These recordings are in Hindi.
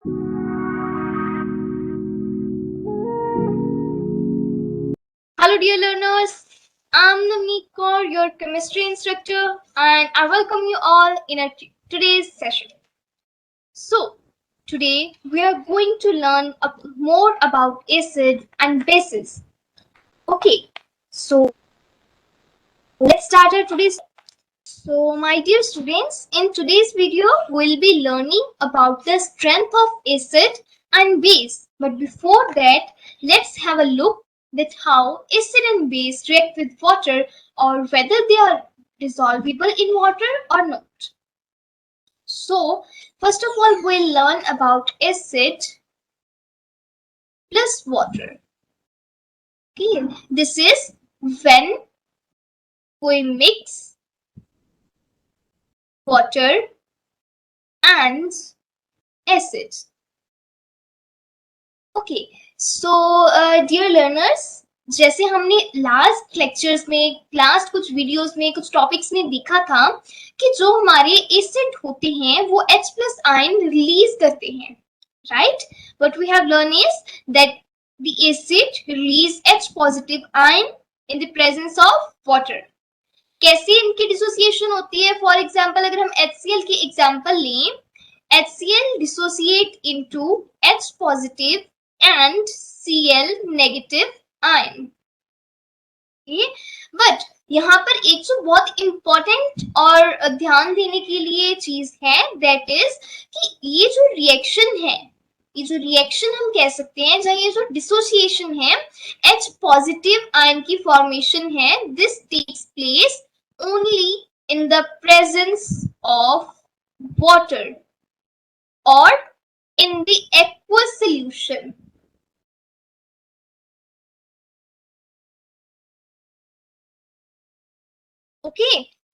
Hello, dear learners. I'm Navneet Kaur, your chemistry instructor, and I welcome you all in today's session. So, today we are going to learn more about acid and bases. Okay, so let's start our today's. So, my dear students, in today's video, we'll be learning about the strength of acid and base. But before that, let's have a look at how acid and base react with water, or whether they are dissolvable in water or not. So, first of all, we'll learn about acid plus water. Okay, this is when we mix water and acid. Okay so dear learners, जैसे हमने लास्ट लेक्चर्स में, लास्ट कुछ वीडियोस में, कुछ टॉपिक्स में देखा था कि जो हमारे एसिड होते हैं वो H प्लस आयन रिलीज करते हैं, right? What we have learn is that the acid release H positive ion in the presence of water. कैसे इनकी डिसोसिएशन होती है? फॉर एग्जाम्पल, अगर हम HCl की एग्जाम्पल लें, HCl dissociate into H positive and Cl negative ion. But यहाँ पर एक जो बहुत इंपॉर्टेंट और ध्यान देने के लिए चीज है, दैट इज कि ये जो रिएक्शन है, ये जो रिएक्शन हम कह सकते हैं, जहाँ ये जो डिसोसिएशन है, H पॉजिटिव आयन की फॉर्मेशन है, this takes place only in the presence of water or in the aqueous solution. Okay,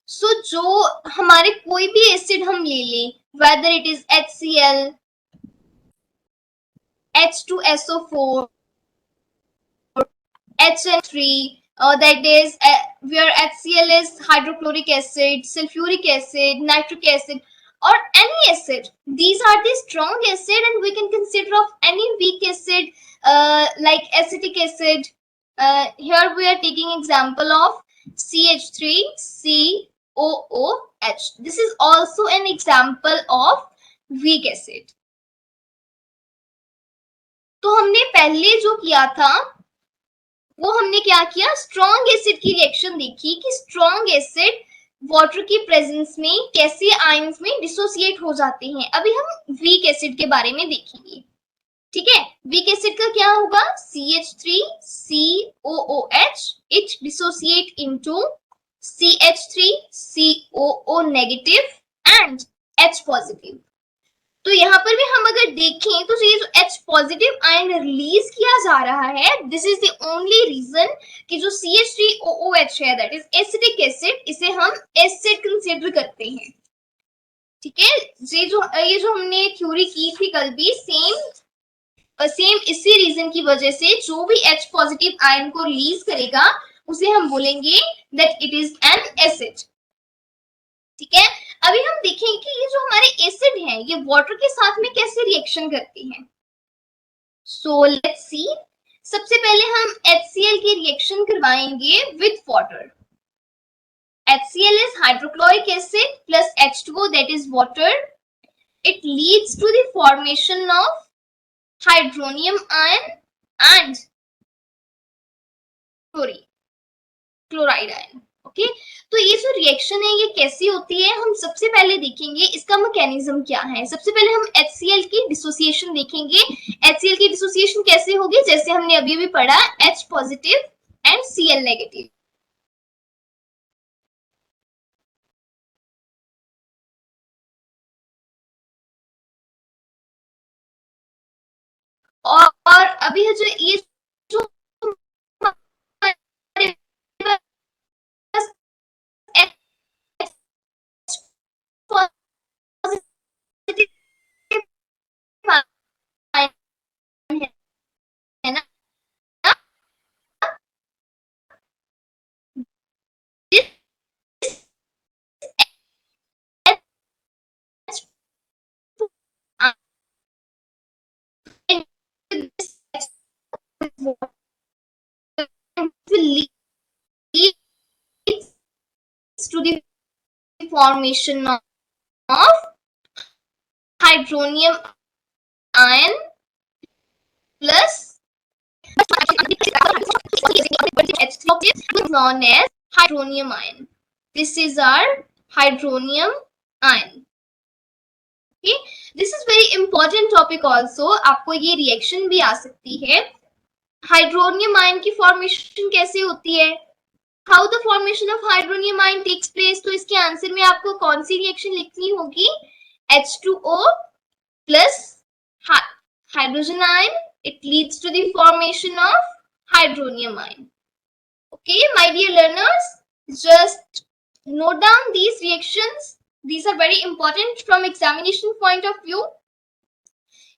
so जो हमारे कोई भी एसिड हम ले लें, whether it is HCl, H2SO4, HN3, that is where HCl is hydrochloric acid, sulfuric acid, nitric acid, or any acid. These are the strong acid, and we can consider of any weak acid like acetic acid. Here we are taking example of CH3COOH. This is also an example of weak acid. तो हमने पहले जो किया था वो हमने क्या किया, स्ट्रॉन्ग एसिड की रिएक्शन देखी कि स्ट्रॉन्ग एसिड वाटर की प्रेजेंस में कैसे आयंस में डिसोसिएट हो जाते हैं. अभी हम वीक एसिड के बारे में देखेंगे. ठीक है, वीक एसिड का क्या होगा? CH3COOH, it dissociate into CH3COO negative and H positive. तो यहाँ पर भी हम अगर देखें तो ये जो H पॉजिटिव आयन रिलीज किया जा रहा है, this is the only reason कि जो CH3OOH है, दैट इज एसिडिक एसिड, इसे हम एसिड कंसीडर करते हैं. ठीक है, ये जो हमने थ्योरी की थी कल भी, सेम इसी रीजन की वजह से जो भी H पॉजिटिव आयन को रिलीज करेगा उसे हम बोलेंगे that it is an acid. ठीक है, अभी हम देखेंगे कि ये जो हमारे एसिड हैं ये वाटर के साथ में कैसे रिएक्शन करते हैं. So let's see. सबसे पहले हम HCl की रिएक्शन करवाएंगे with water. HCl is hydrochloric acid plus H2O, that is water. It leads to the formation of hydronium ion and chloride ion. Okay, तो ये जो रिएक्शन है ये कैसी होती है, हम सबसे पहले देखेंगे इसका मैकेनिज्म क्या है. सबसे पहले हम HCl की डिसोसिएशन देखेंगे. HCl की डिसोसिएशन कैसे होगी, जैसे हमने अभी भी पढ़ा, H positive and Cl negative. और अभी जो ये जो है ना, formation of hydronium ion plus is known as hydronium ion. This is our hydronium ion. Okay, this is very important topic also. आपको ये रिएक्शन भी आ सकती है. हाइड्रोनियम आयन की फॉर्मेशन कैसे होती है? How the formation of hydronium ion takes place. तो इसके आंसर में आपको कौन सी रिएक्शन लिखनी होगी? H2O plus hydrogen ion. It leads to the formation of hydronium ion. Okay, my dear learners, just note down these reactions. These are very important from examination point of view.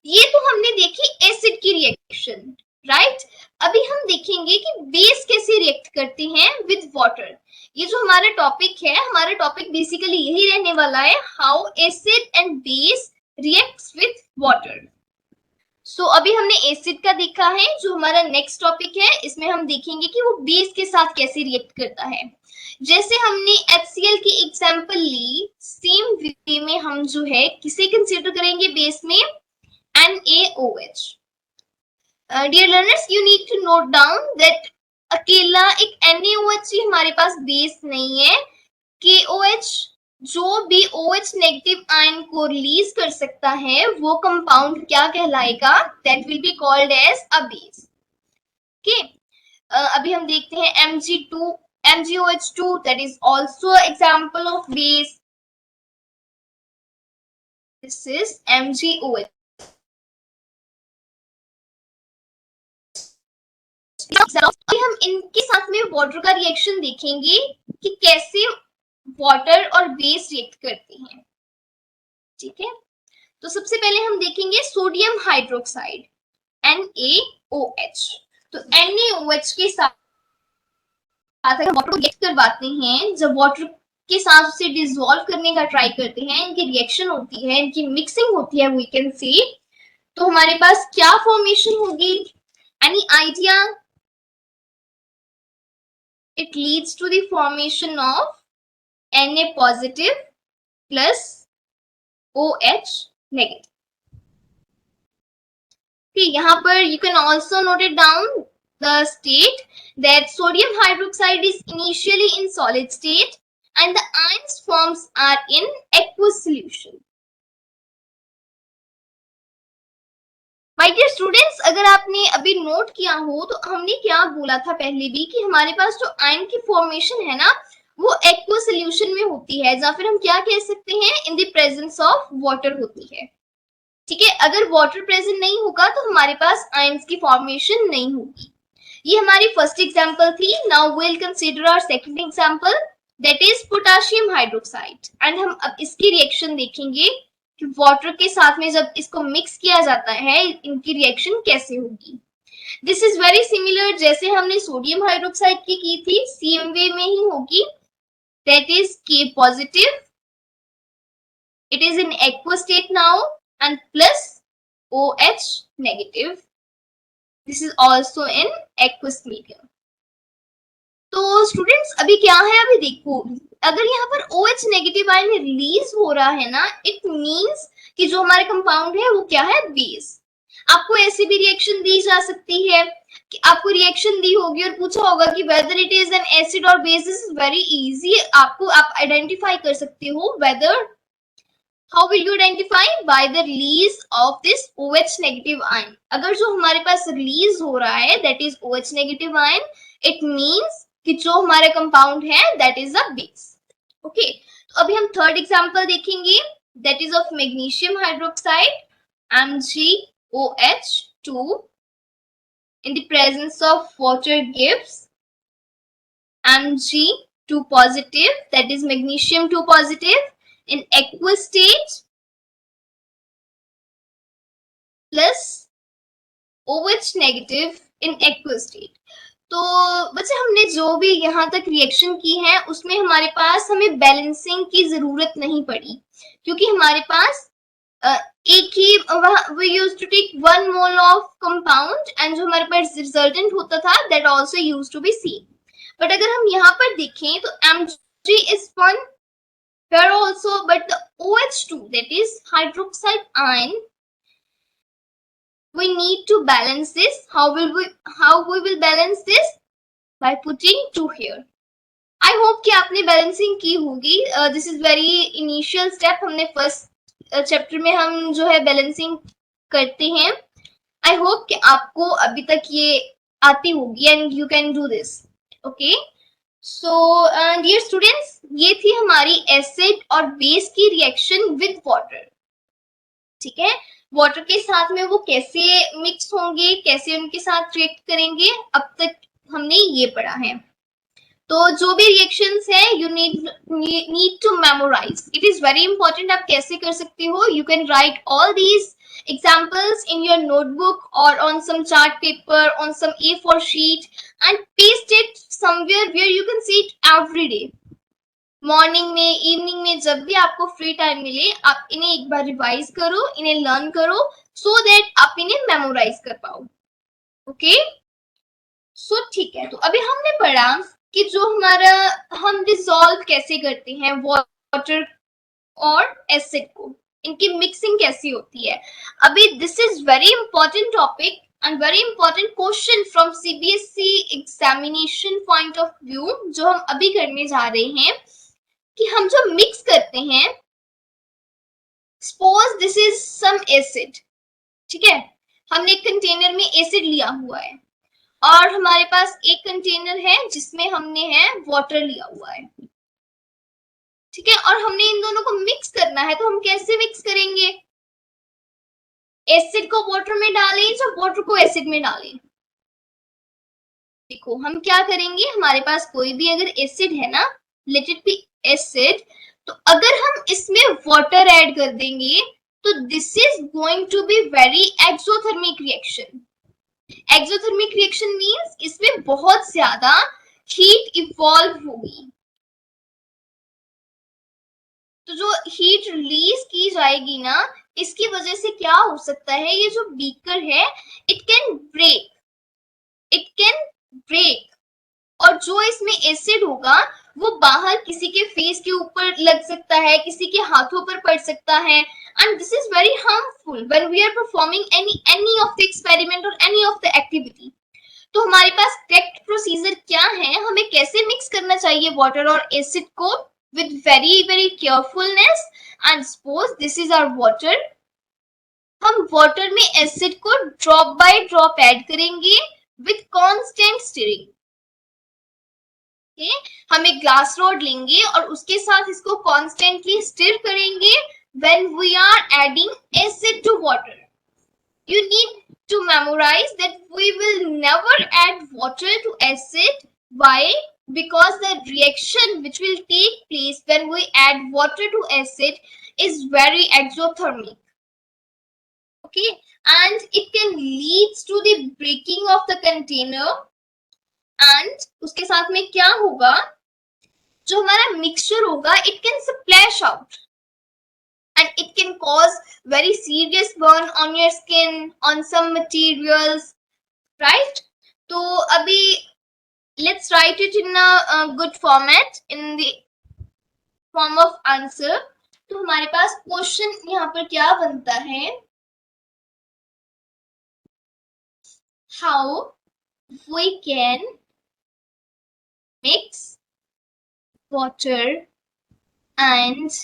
ये तो हमने देखी एसिड की रिएक्शन, राइट? अभी हम देखेंगे कि बेस कैसे रिएक्ट करते हैं विद वाटर. ये जो हमारा टॉपिक है, हमारा टॉपिक बेसिकली यही रहने वाला है, how acid and base reacts with water. So अभी हमने एसिड का देखा है. जो हमारा नेक्स्ट टॉपिक है, इसमें हम देखेंगे कि वो बेस के साथ कैसे रिएक्ट करता है. जैसे हमने HCl की एग्जांपल ली, सेम वे में हम जो है किसे कंसीडर करेंगे बेस में? NaOH. Dear learners, you need to note down that अकेला एक NaOH ही हमारे पास बेस नहीं है. KOH जो भी OH नेगेटिव आयन को रिलीज कर सकता है वो कंपाउंड क्या कहलाएगा? That will be called as a base. Okay, अभी हम देखते हैं MgOH2, that is also example of base. This is MgOH. अभी हम इनके साथ में वाटर का रिएक्शन देखेंगे कि कैसे वाटर और बेस रिएक्ट करते हैं. ठीक है, तो सबसे पहले हम देखेंगे सोडियम हाइड्रोक्साइड NaOH. तो NaOH के साथ अगर वाटर को रिएक्ट करवाते हैं, जब वाटर के साथ उसे डिसॉल्व करने का ट्राई करते हैं, इनकी रिएक्शन होती है, इनकी मिक्सिंग होती है, वी कैन सी, तो हमारे पास क्या फॉर्मेशन होगी? Any idea? It leads to the formation of Na positive plus OH negative. Okay, यहाँ पर you can also note it down the state that sodium hydroxide is initially in solid state and the ions forms are in aqueous solution. My dear students, अगर आपने अभी नोट किया हो तो हमने क्या बोला था पहले भी कि हमारे पास जो आयन की फॉर्मेशन है ना, वो एक्वस सोल्यूशन में होती है, या फिर हम क्या कह सकते हैं, इन द प्रेजेंस ऑफ वाटर होती है. ठीक है, अगर वाटर प्रेजेंट नहीं होगा तो हमारे पास आयंस की फॉर्मेशन नहीं होगी. ये हमारी फर्स्ट एग्जांपल थी. Now we will consider our second example, that is potassium hydroxide. And हम अब इसकी रिएक्शन देखेंगे कि वाटर के साथ में जब इसको मिक्स किया जाता है, इनकी रिएक्शन कैसे होगी. दिस इज वेरी सिमिलर, जैसे हमने सोडियम हाइड्रोक्साइड की थी, सेम वे में ही होगी. That is K positive. It is in aqueous state now, and plus OH negative. This is also in aqueous medium. तो स्टूडेंट्स अभी क्या है, अभी देखो, अगर यहाँ पर OH नेगेटिव आयन रिलीज हो रहा है ना, इट मींस कि जो हमारे कंपाउंड है वो क्या है? बेस. आपको ऐसी भी रिएक्शन दी जा सकती है कि आपको रिएक्शन दी होगी और पूछा होगा कि whether it is an acid और base. This is very easy. आपको आप आइडेंटिफाई कर सकते हो whether. How will you identify? By the release of this OH negative ion. अगर जो हमारे पास रिलीज हो रहा है that is OH negative ion, it means कि जो हमारा कंपाउंड है that is a base. Okay, तो अभी हम थर्ड एग्जांपल देखेंगे, that is of magnesium hydroxide MgOH2. In the presence of water gives Mg2 positive, that is magnesium 2 positive in aqueous state plus OH negative in aqueous state. तो बच्चे हमने जो भी यहाँ तक रिएक्शन की है उसमें हमारे पास हमें बैलेंसिंग की जरूरत नहीं पड़ी, क्योंकि हमारे पास एक ही we used to take 1 mole of compound and जो हमारे पास रिजल्टेंट होता था that also used to be same. But अगर हम यहाँ पर देखें तो Mg is 1, here also, but the OH2, that is hydroxide ion, we need to balance this. How we will balance this? By putting 2 here. I hope कि आपने बैलेंसिंग की होगी. This is very initial step. हमने फर्स्ट चैप्टर में हम जो है बैलेंसिंग करते हैं. आई होप कि आपको अभी तक ये आती होगी and you can do this. Okay, so dear students, ये थी हमारी एसिड और बेस की रिएक्शन विद वाटर. ठीक है, वाटर के साथ में वो कैसे मिक्स होंगे, कैसे उनके साथ रिएक्ट करेंगे, अब तक हमने ये पढ़ा है. तो जो भी रिएक्शंस है you need to memorize. It is very important. आप कैसे कर सकते हो? You can write all these examples in your notebook or on some chart paper, on some A4 sheet, and paste it somewhere where you can see it every day. Morning में, इवनिंग में, जब भी आपको फ्री टाइम मिले आप इन्हें एक बार रिवाइज करो, इन्हें लर्न करो, सो दैट आप इन्हें मेमोराइज कर पाओ. ओके, सो ठीक है. तो अभी हमने पढ़ा कि जो हमारा हम डिसॉल्व कैसे करते हैं वाटर और एसिड को, इनकी मिक्सिंग कैसी होती है. अभी this is very important topic and very important question from CBSE examination point of view, जो हम अभी करने जा रहे हैं कि हम जो मिक्स करते हैं, suppose this is some acid. ठीक है, हमने एक कंटेनर में एसिड लिया हुआ है और हमारे पास एक कंटेनर है जिसमें हमने है वाटर लिया हुआ है. ठीक है, और हमने इन दोनों को मिक्स करना है. तो हम कैसे मिक्स करेंगे? एसिड को वाटर में डालें या वाटर को एसिड में डालें? देखो हम क्या करेंगे, हमारे पास कोई भी अगर एसिड है ना, लेट इट बी एसिड, तो अगर हम इसमें वाटर ऐड कर देंगे तो this is going to be very exothermic reaction. Exothermic reaction means इसमें बहुत ज्यादा हीट इवॉल्व होगी. तो जो हीट रिलीज की जाएगी ना, इसकी वजह से क्या हो सकता है, ये जो बीकर है इट कैन ब्रेक. और जो इसमें एसिड होगा वो बाहर किसी के फेस के ऊपर लग सकता है, किसी के हाथों पर पड़ सकता है. And this is very harmful when we are performing any of the experiment or any of the activity. तो हमारे पास करेक्ट प्रोसीजर क्या है, हमें कैसे मिक्स करना चाहिए वाटर और एसिड को with very carefulness. And suppose this is our water. हम वाटर में एसिड को ड्रॉप बाय ड्रॉप ऐड करेंगे with constant stirring. हम एक ग्लास रॉड लेंगे और उसके साथ इसको कॉन्स्टेंटली स्टिर करेंगे when we are adding acid to water. You need to memorize that we will never add water to acid. Why? Because the reaction which will take place when we add water to acid is very exothermic. Okay, and it can lead to the breaking of the container. And उसके साथ में क्या होगा, जो हमारा मिक्सचर होगा it can splash out and it can cause very serious burn on your skin, on some materials, right? तो अभी let's write it in a good format, in the form of answer. तो हमारे पास क्वेश्चन यहाँ पर क्या बनता है, how we can mix water and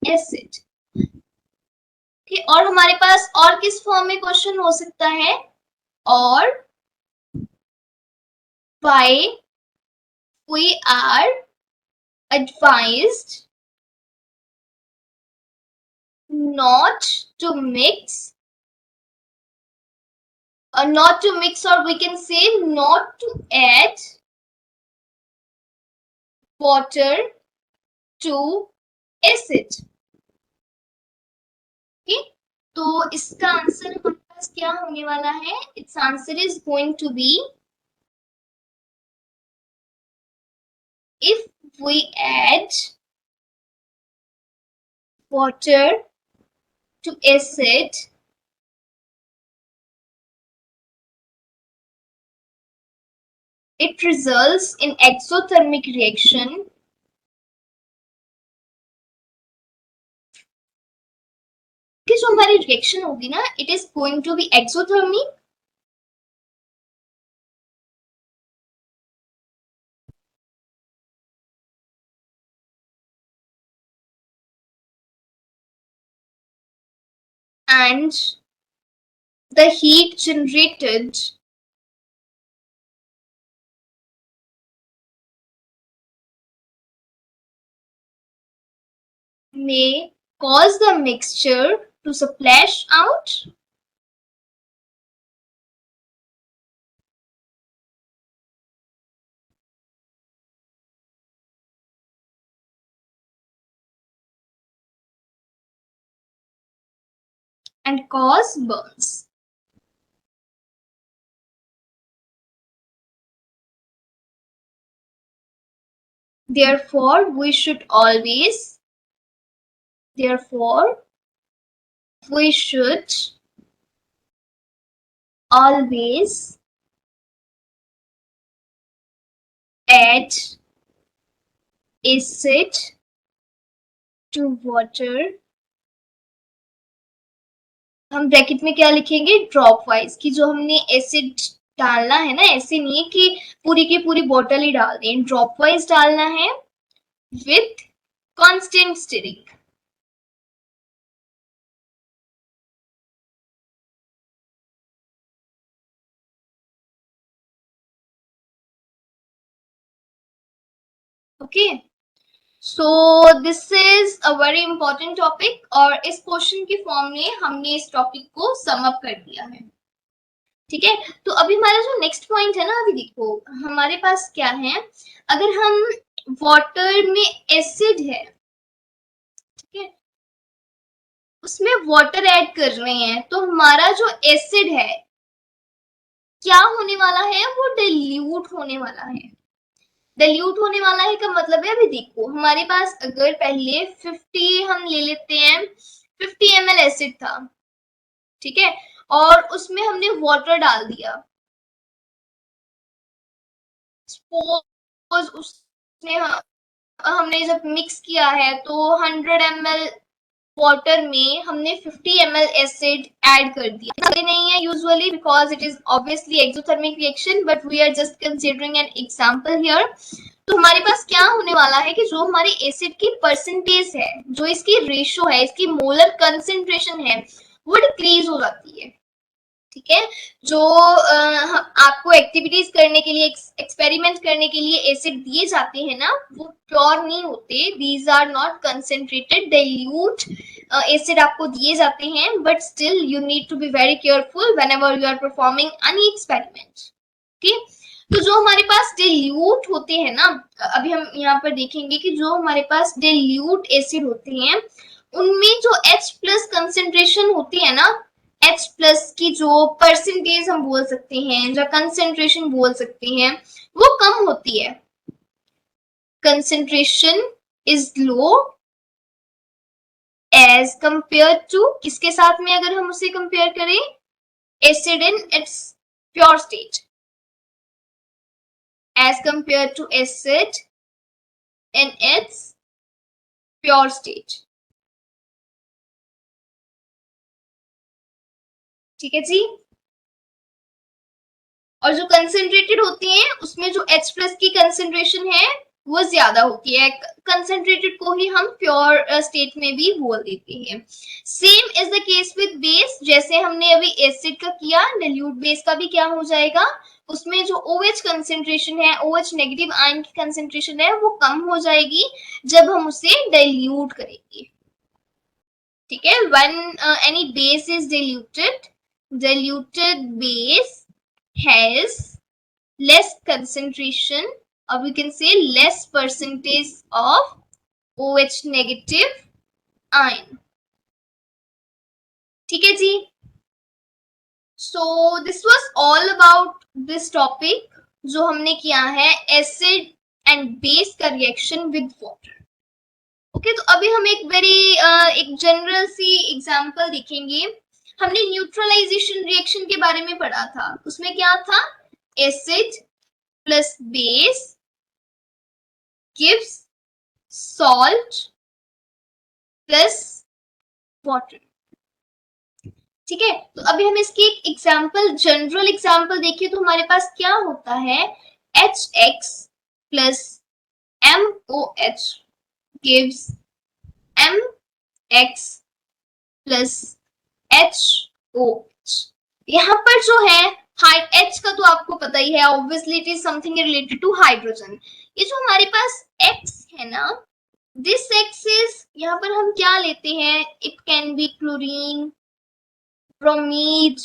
acid. okay, और हमारे पास और किस फॉर्म में क्वेश्चन हो सकता है, और why we are advised not to mix or we can say not to add water to acid. okay? तो इसका आंसर हमारे पास क्या होने वाला है, it's answer is going to be if we add water to acid, it results in exothermic reaction जो हमारी रिएक्शन होगी ना, it is going to be exothermic, and the heat generated may cause the mixture to splash out. And cause burns. Therefore, we should always add acid to water. हम ब्रैकेट में क्या लिखेंगे, ड्रॉप वाइज, कि जो हमने एसिड डालना है ना, ऐसे नहीं है कि पूरी की पूरी बोतल ही डाल दें, ड्रॉप वाइज डालना है with constant stirring. Okay, so this is a very important topic, और इस क्वेश्चन के फॉर्म में हमने इस टॉपिक को सम अप कर दिया है. ठीक है, तो अभी हमारा जो नेक्स्ट पॉइंट है ना, अभी देखो हमारे पास क्या है, अगर हम वाटर में एसिड है, ठीक है, उसमें वाटर ऐड कर रहे हैं, तो हमारा जो एसिड है क्या होने वाला है, वो डिल्यूट होने वाला है. डिल्यूट होने वाला है का मतलब है, अभी देखो हमारे पास अगर पहले 50 हम ले लेते हैं, 50 ml एसिड था, ठीक है, और उसमें हमने वाटर डाल दिया, सपोज उसने हमने जब मिक्स किया है तो 100 ml वाटर में हमने 50 ml एसिड ऐड कर दिया. नहीं है usually because it is obviously exothermic reaction, but we are just considering an example here. तो हमारे पास क्या होने वाला है कि जो हमारी एसिड की परसेंटेज है, जो इसकी रेशियो है, इसकी मोलर कंसेंट्रेशन है, वो डिक्रीज हो जाती है. ठीक है, जो आपको एक्टिविटीज करने के लिए, एक्सपेरिमेंट करने के लिए एसिड दिए जाते हैं ना, वो प्योर नहीं होते, these are not concentrated, dilute acid आपको दिए जाते हैं, but still you need to be very careful whenever you are performing any experiment. ठीक, तो जो हमारे पास डिल्यूट होते हैं ना, अभी हम यहाँ पर देखेंगे कि जो हमारे पास डिल्यूट एसिड होते हैं, उनमें जो H प्लस कंसेंट्रेशन होती है ना, H प्लस की जो परसेंटेज हम बोल सकते हैं, जो कंसेंट्रेशन बोल सकते हैं, वो कम होती है. Concentration is low as compare to, किसके साथ में अगर हम उसे कंपेयर करें, acid in its pure state, as compared to acid in its pure state. ठीक है जी, और जो कंसेंट्रेटेड होती हैं उसमें जो H प्लस की कंसेंट्रेशन है वो ज्यादा होती है. कंसेंट्रेटेड को ही हम प्योर स्टेट में भी बोल देते हैं. Same is the case with base, जैसे हमने अभी एसिड का किया, डाइल्यूट बेस का भी क्या हो जाएगा, उसमें जो OH कंसेंट्रेशन है, OH नेगेटिव आयन की कंसेंट्रेशन है, वो कम हो जाएगी जब हम उसे डाइल्यूट करेंगे. ठीक है, when any base is diluted, diluted base has less concentration, or we can say less percentage of OH negative ion. ठीक है जी, so this was all about this topic, जो हमने किया है एसिड एंड बेस का रिएक्शन विद वाटर. ओके, तो अभी हम एक जनरल सी एग्जांपल देखेंगे. हमने न्यूट्रलाइजेशन रिएक्शन के बारे में पढ़ा था, उसमें क्या था, acid plus base gives salt plus water. ठीक है, तो अभी हम इसकी एक एग्जाम्पल, जनरल एग्जाम्पल देखिए तो हमारे पास क्या होता है, HX plus MOH gives MX plus HOH। यहाँ पर जो है H का तो आपको पता ही है, obviously it is something related to hydrogen. ये जो हमारे पास X है ना, दिस X इज, यहाँ पर हम क्या लेते हैं, इट कैन बी क्लोरीन, ब्रोमीड,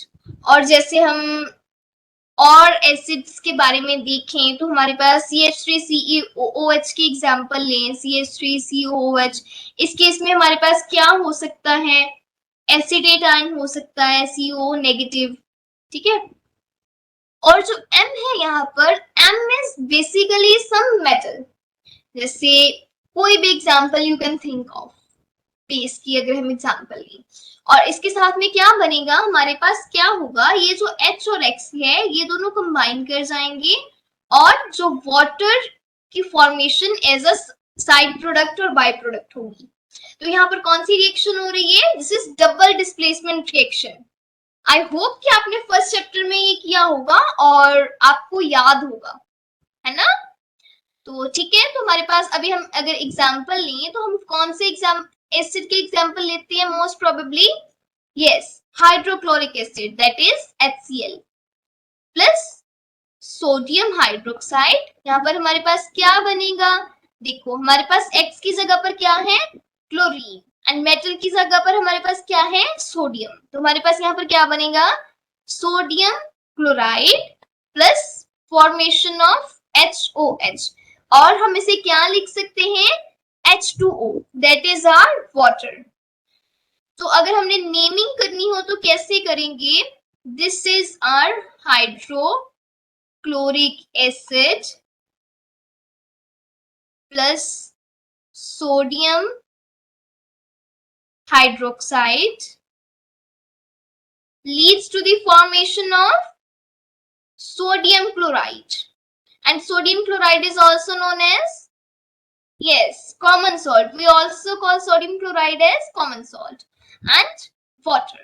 और जैसे हम और एसिड्स के बारे में देखें तो हमारे पास CH3COOH की एग्जांपल लें, CH3COOH, इस केस में हमारे पास क्या हो सकता है, एसिडेट आयन हो सकता है, CO नेगेटिव। ठीक है, और जो M है यहाँ पर, M is basically some metal, जैसे कोई भी example you can think of, base की अगर हम एग्जांपल लें, और इसके साथ में क्या बनेगा, हमारे पास क्या होगा, ये जो H और X है ये दोनों कंबाइन कर जाएंगे, और जो वाटर की formation as a side product और बाय प्रोडक्ट होगी। तो यहाँ पर कौन सी रिएक्शन हो रही है, this is double displacement reaction. I hope कि आपने फर्स्ट चैप्टर में ये किया होगा और आपको याद होगा, है ना। तो ठीक है, तो हमारे पास अभी हम अगर एग्जाम्पल लें तो हम कौन से एसिड के एग्जाम्पल लेते हैं, most probably yes hydrochloric acid, that is HCl plus sodium hydroxide. यहाँ पर हमारे पास क्या बनेगा, देखो हमारे पास X की जगह पर क्या है, क्लोरीन, एंड मेटल की जगह पर हमारे पास क्या है, सोडियम। तो हमारे पास यहाँ पर क्या बनेगा, sodium chloride plus formation of HOH, और हम इसे क्या लिख सकते हैं, H2O, that is our water. तो अगर हमने नेमिंग करनी हो तो कैसे करेंगे, this is our hydrochloric acid plus sodium hydroxide leads to the formation of sodium chloride, and sodium chloride is also known as, yes, common salt. We also call sodium chloride as common salt and water.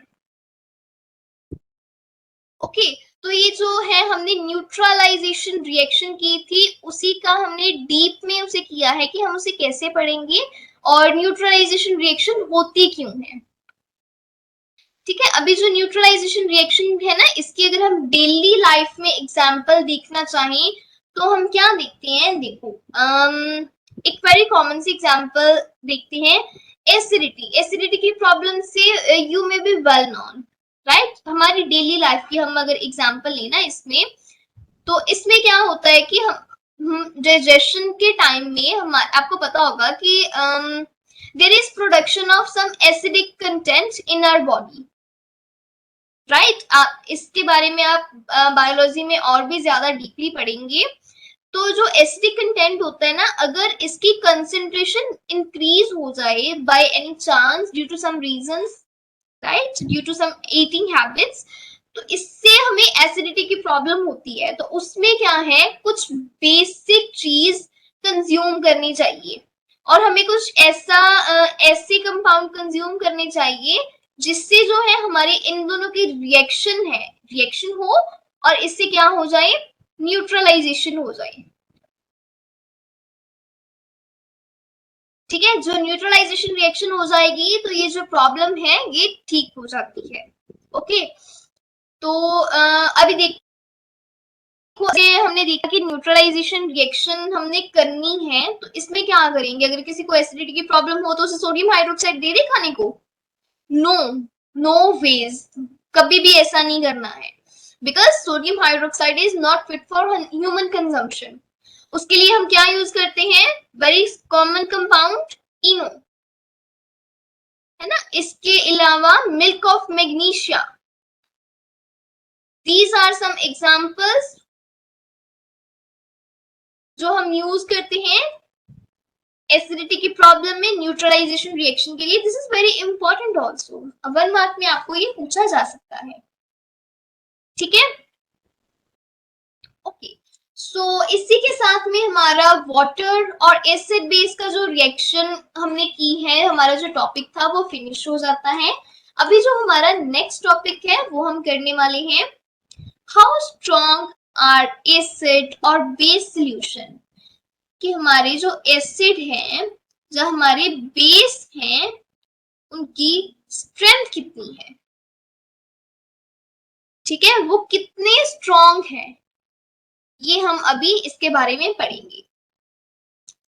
Okay, तो ये जो है हमने न्यूट्रलाइजेशन रिएक्शन की थी, उसी का हमने डीप में उसे किया है कि हम उसे कैसे पढ़ेंगे और न्यूट्रलाइजेशन रिएक्शन होती क्यों है। ठीक है, अभी जो न्यूट्रलाइजेशन रिएक्शन है ना, इसकी अगर हम डेली लाइफ में एग्जांपल देखना चाहें तो हम क्या देखते हैं, देखो एक वेरी कॉमन सी एग्जांपल देखते हैं, एसिडिटी। एसिडिटी की प्रॉब्लम से you may be well known, right. हमारी डेली लाइफ की हम अगर एग्जांपल लेना इसमें, तो इसमें क्या होता है कि हम डाइजेशन के टाइम में हम, आपको पता होगा कि there is production of some acidic content in our body, right. इसके बारे में आप बायोलॉजी में और भी ज्यादा डीपली पढ़ेंगे। तो जो एसिडिक कंटेंट होता है ना, अगर इसकी कंसेंट्रेशन इंक्रीज हो जाए by any chance due to some reasons, right, due to some eating habits, तो इससे हमें एसिडिटी की प्रॉब्लम होती है। तो उसमें क्या है, कुछ बेसिक चीज कंज्यूम करनी चाहिए, और हमें कुछ ऐसे कंपाउंड कंज्यूम करने चाहिए जिससे जो है हमारे इन दोनों की रिएक्शन हो, और इससे क्या हो जाए, न्यूट्रलाइजेशन हो जाए। ठीक है, जो न्यूट्रलाइजेशन रिएक्शन हो जाएगी तो ये जो प्रॉब्लम है ये ठीक हो जाती है। ओके, तो अभी देखो हमने देखा कि न्यूट्रलाइजेशन रिएक्शन हमने करनी है, तो इसमें क्या करेंगे, अगर किसी को एसिडिटी की प्रॉब्लम हो तो उसे सोडियम हाइड्रोक्साइड दे दे खाने को, नो, नो वेज, कभी भी ऐसा नहीं करना है, because sodium hydroxide is not fit for human consumption. उसके लिए हम क्या यूज करते हैं, वेरी कॉमन कंपाउंड इनो, है ना। इसके अलावा milk of magnesia, these are some examples जो हम यूज करते हैं एसिडिटी की प्रॉब्लम में न्यूट्रलाइजेशन रिएक्शन के लिए। This is very important also, 1 mark में आपको ये पूछा जा सकता है। ठीक है, ओके, सो इसी के साथ में हमारा वाटर और एसिड बेस का जो रिएक्शन हमने की है, हमारा जो टॉपिक था वो फिनिश हो जाता है। अभी जो हमारा नेक्स्ट टॉपिक है वो हम करने वाले हैं हाउ स्ट्रॉन्ग आर एसिड और बेस सॉल्यूशन, कि हमारे जो एसिड हैं, जो हमारे बेस हैं, उनकी स्ट्रेंथ कितनी है। ठीक है, वो कितने स्ट्रॉन्ग है, ये हम अभी इसके बारे में पढ़ेंगे।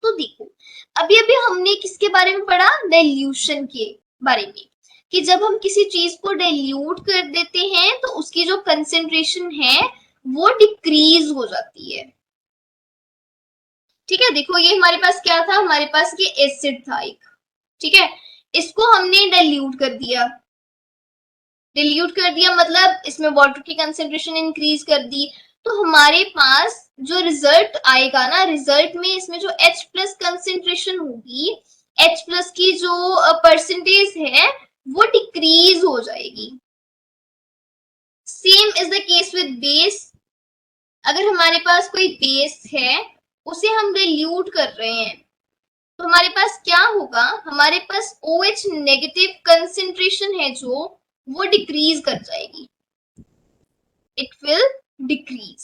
तो देखो, अभी अभी हमने किसके बारे में पढ़ा, डाइल्यूशन के बारे में, कि जब हम किसी चीज को डाइल्यूट कर देते हैं तो उसकी जो कंसेंट्रेशन है वो डिक्रीज हो जाती है। ठीक है, देखो ये हमारे पास क्या था, हमारे पास ये एसिड था एक, ठीक है, इसको हमने डाइल्यूट कर दिया। डिल्यूट कर दिया मतलब इसमें वाटर की कंसेंट्रेशन इंक्रीज कर दी, तो हमारे पास जो रिजल्ट आएगा ना, रिजल्ट में इसमें जो H प्लस कंसेंट्रेशन होगी, H प्लस की जो परसेंटेज है वो डिक्रीज हो जाएगी। Same is the case with base. अगर हमारे पास कोई बेस है, उसे हम डिल्यूट कर रहे हैं, तो हमारे पास क्या होगा, हमारे पास OH नेगेटिव कंसेंट्रेशन है जो वो डिक्रीज कर जाएगी, इट विल डिक्रीज।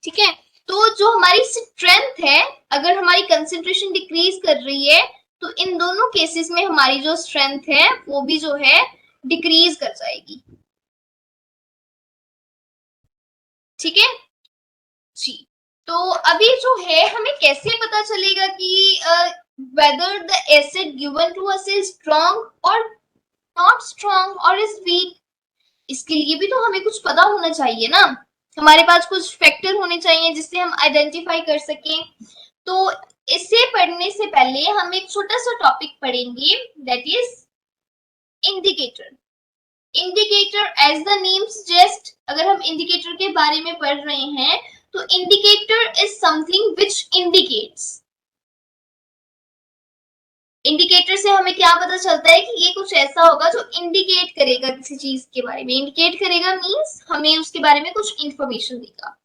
ठीक है, तो जो हमारी स्ट्रेंथ है, अगर हमारी कंसेंट्रेशन डिक्रीज कर रही है तो इन दोनों केसेस में हमारी जो स्ट्रेंथ है वो भी जो है डिक्रीज कर जाएगी। ठीक है जी, तो अभी जो है हमें कैसे पता चलेगा कि whether the acid given to us is strong or not strong or is weak, इसके लिए भी तो हमें कुछ पता होना चाहिए ना, हमारे पास कुछ फैक्टर होने चाहिए जिससे हम आइडेंटिफाई कर सकें। तो इसे पढ़ने से पहले हम एक छोटा सा टॉपिक पढ़ेंगे, that is indicator. Indicator as the name suggest, अगर हम इंडिकेटर के बारे में पढ़ रहे हैं तो indicator is something which indicates. Indicator से हमें क्या पता चलता है कि ये कुछ ऐसा होगा जो इंडिकेट करेगा किसी चीज के बारे में। इंडिकेट करेगा मींस हमें उसके बारे में कुछ इंफॉर्मेशन देगा।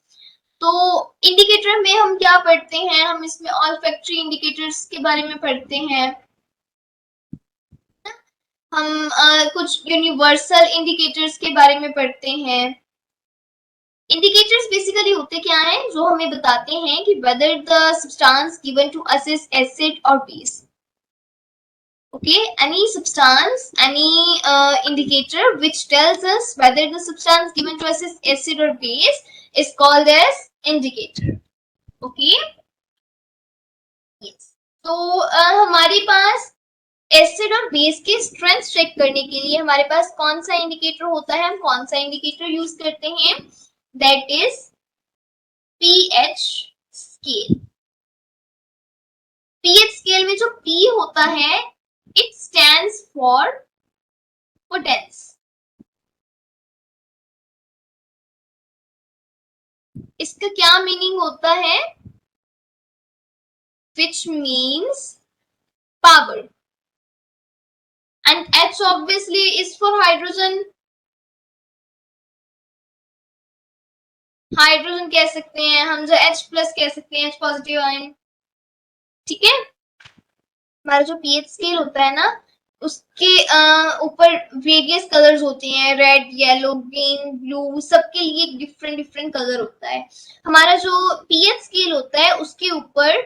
तो इंडिकेटर में हम क्या पढ़ते हैं, हम इसमें ऑल फैक्ट्री इंडिकेटर्स के बारे में पढ़ते हैं, हम कुछ यूनिवर्सल इंडिकेटर्स के बारे में पढ़ते हैं। इंडिकेटर्स बेसिकली होते क्या हैं, जो हमें बताते हैं कि whether the substance given to us is acid और base. Okay, any substance, any indicator which tells us whether the substance given to us is acid or base is called as indicator. Okay, yes. तो हमारे पास एसिड और बेस के स्ट्रेंथ चेक करने के लिए हमारे पास कौन सा इंडिकेटर होता है, हम कौन सा इंडिकेटर यूज करते हैं, that is pH scale. PH scale में जो पी होता है, it stands for potence. इसका क्या मीनिंग होता है, which means power, and H obviously is for hydrogen. Hydrogen कह सकते हैं हम, जो H प्लस कह सकते हैं, H पॉजिटिव आयन। ठीक है, हमारा जो पीएच स्केल होता है ना, उसके ऊपर वेरियस कलर्स होते हैं, रेड, येलो, ग्रीन, ब्लू, सबके लिए डिफरेंट डिफरेंट कलर होता है। हमारा जो पीएच स्केल होता है उसके ऊपर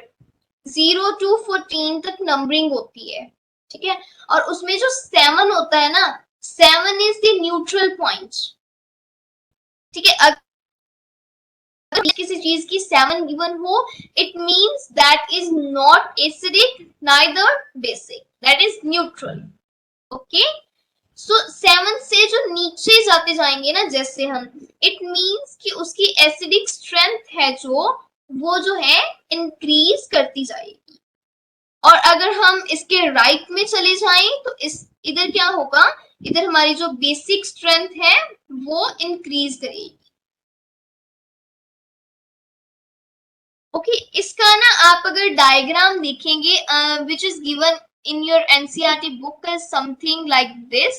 0 to 14 तक नंबरिंग होती है। ठीक है, और उसमें जो 7 होता है ना, 7 इज द न्यूट्रल पॉइंट। ठीक है, अगर किसी चीज की 7 गिवन हो, it means that is not acidic neither basic, that is neutral. Okay, so 7 से जो नीचे जाते जाएंगे ना जैसे हम, इट मींस कि उसकी एसिडिक स्ट्रेंथ है जो वो जो है इंक्रीज करती जाएगी। और अगर हम इसके राइट में चले जाएं तो इस इधर क्या होगा, इधर हमारी जो बेसिक स्ट्रेंथ है वो इंक्रीज करेगी। ओके, इसका ना आप अगर डायग्राम देखेंगे which is given in your NCERT book is something like this,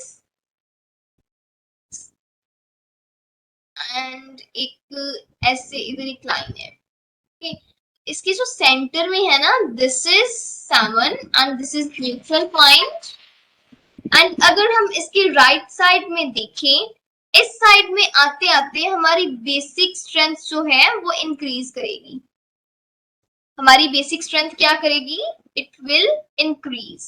and एक ऐसे इधर एक लाइन है। ओके, इसके जो सेंटर में है ना, this is 7 and this is neutral point, and अगर हम इसके राइट साइड में देखें, इस साइड में आते आते हमारी बेसिक स्ट्रेंथ जो है वो इंक्रीज करेगी। हमारी बेसिक स्ट्रेंथ क्या करेगी? It will increase.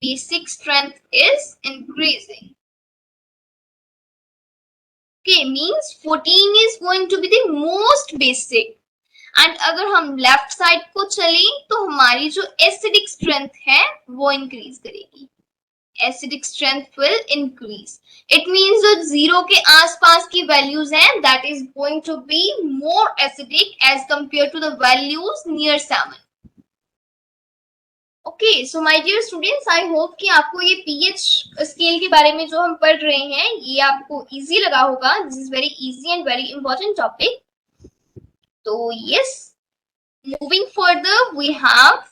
Basic strength is increasing. Okay, means 14 is going to be the most basic. And अगर हम लेफ्ट साइड को चले तो हमारी जो एसिडिक स्ट्रेंथ है वो इंक्रीज करेगी। Acidic strength will increase. It means जो जीरो के आसपास की वैल्यूज हैं that is going to be more acidic as compare to the values near 7। Okay, so my dear students, I hope कि आपको ये पीएच स्केल के बारे में जो हम पढ़ रहे हैं ये आपको इजी लगा होगा। This is very easy and very important topic. तो yes, moving further we have,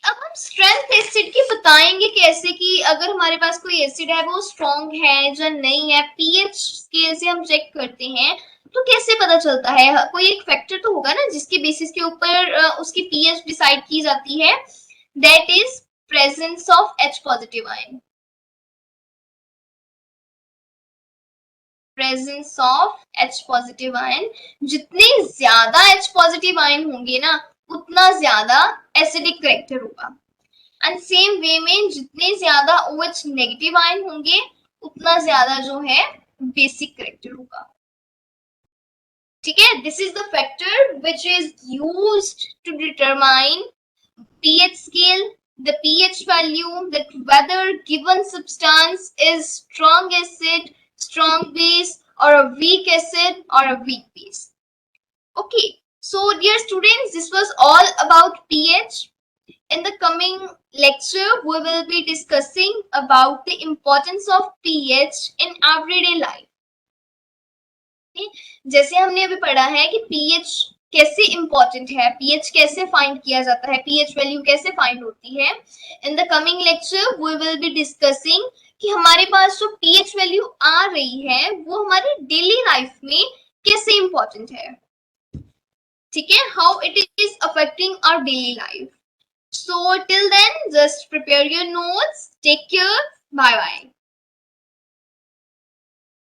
अब हम स्ट्रेंथ एसिड की बताएंगे कैसे कि अगर हमारे पास कोई एसिड है वो स्ट्रॉन्ग है या नहीं है। पीएच स्केल से हम चेक करते हैं तो कैसे पता चलता है? कोई एक फैक्टर तो होगा ना जिसके बेसिस के ऊपर उसकी पीएच डिसाइड की जाती है। That is presence of H positive ion. Presence of H positive ion. जितने ज्यादा H पॉजिटिव आयन होंगे ना उतना ज्यादा एसिडिक करेक्टर होगा। एंड सेम वे में जितने ज्यादा OH नेगेटिव आयन होंगे उतना ज्यादा जो है बेसिक करेक्टर होगा। ठीक है, this is the factor which is used to determine pH scale, the pH value, that whether given substance is strong acid, strong base, or a weak acid or a weak base. Okay, so dear students, this was all about pH. In the coming lecture, we will be discussing about the importance of pH in everyday life. जैसे हमने अभी पढ़ा है कि pH कैसे इंपॉर्टेंट है, पीएच कैसे फाइंड किया जाता है, पीएच वैल्यू कैसे फाइंड होती है। In the coming lecture we will be discussing कि हमारे पास जो पीएच वैल्यू आ रही है वो हमारी डेली लाइफ में कैसे इंपॉर्टेंट है। ठीक है, how it is affecting our daily life. So till then just prepare your notes, take care, bye bye.